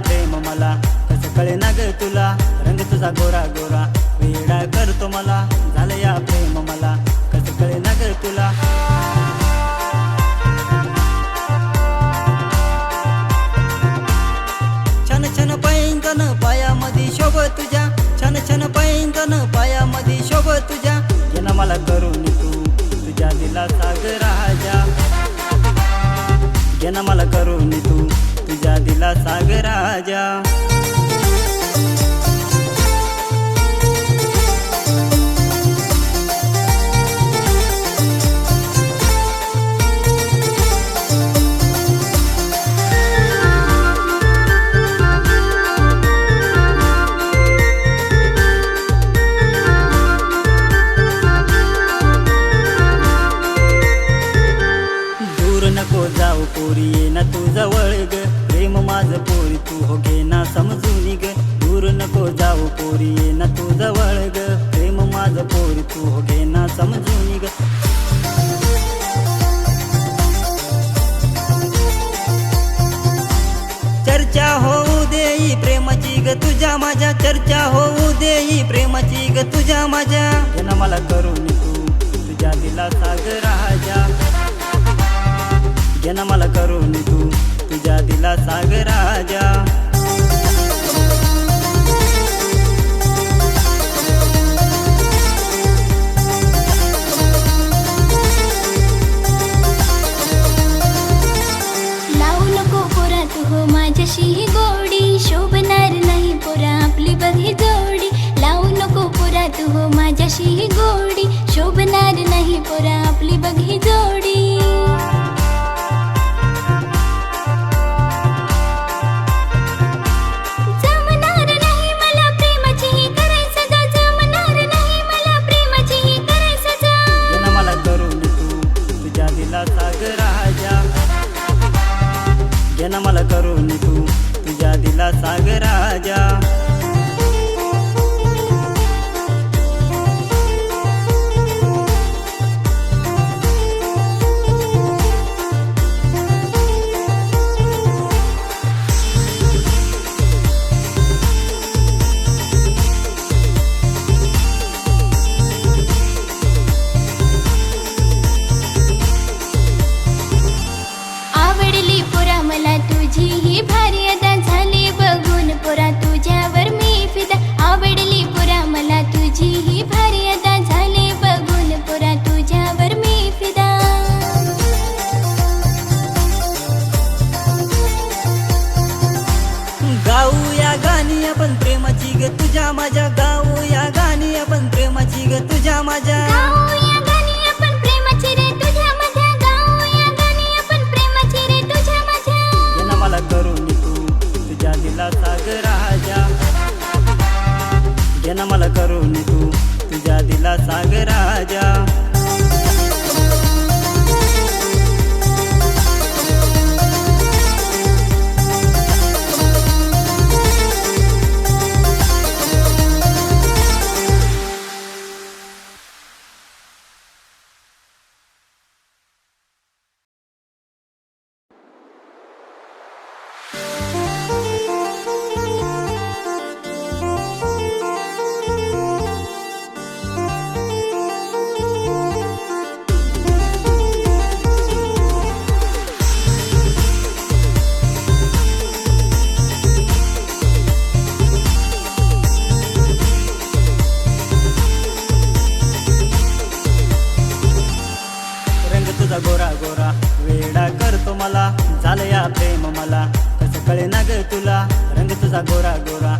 प्रेम मला कसं कळे ना ग तुला रंग तुझा गोरा गोरा वेडा करतो मला झालं या प्रेम मला कसं कळे ना ग तुला छान छान पैंजण पायामध्ये शोभ तुझ्या छान छान पैंजण पायामध्ये शोभ तुझ्या येणं मला करून तू तुझ्या दिला सागर राजा येणं मला करून तू तुझ्या दिला सागर राजा नको जाऊ पोरी ये ना तू जवळ ग प्रेम माझं पोरी तू हो घे ना समजून ग दूर नको जाऊ पोरी ये ना तू जवळ ग प्रेम माझं पोरी तू हो घे ना समजून ग चर्चा होऊ देई प्रेमाची ग तुझ्या माझ्या चर्चा होऊ देई प्रेमाची ग तुझ्या माझ्या येणं मला करून तू तुझ्या दिला सागर राजा येणं मला करून तू तुझ्या दिला सागर राजा लावू नको पोरा तू हो माझ्याशी गोडी शोभणार नाही पोरा आपली बघी जोडी लावू नको पोरा तू हो माझ्याशी गोडी शोभणार नाही पोरा आपली बघी जोडी सागर राजा येणं मला करून तू तुझ्या दिला सागर राजा तुझी ही भारी अदा झाली बघून पोरा तुझ्यावर मी फिदा आवडली पोरा मला तुझी ही भारी अदा झाली बघून पोरा तुझ्यावर मी फिदा गाऊया गाणी आपण प्रेमाची ग तुझ्या माझ्या गाऊया गाणी आपण प्रेमाची ग तुझ्या माझ्या गाऊया गाणी आपण प्रेमाची रे तुझ्या माझ्या गाऊया गाणी आपण प्रेमाची रे तुझ्या माझ्या येणं मला करून तू तुझ्या दिला सागर राजा येणं मला करून तू तुझ्या दिला सागर राजा तुझा गोरा गोरा वेडा करतो मला झालं या प्रेम मला कसं कळे ना ग तुला रंग तुझा गोरा गोरा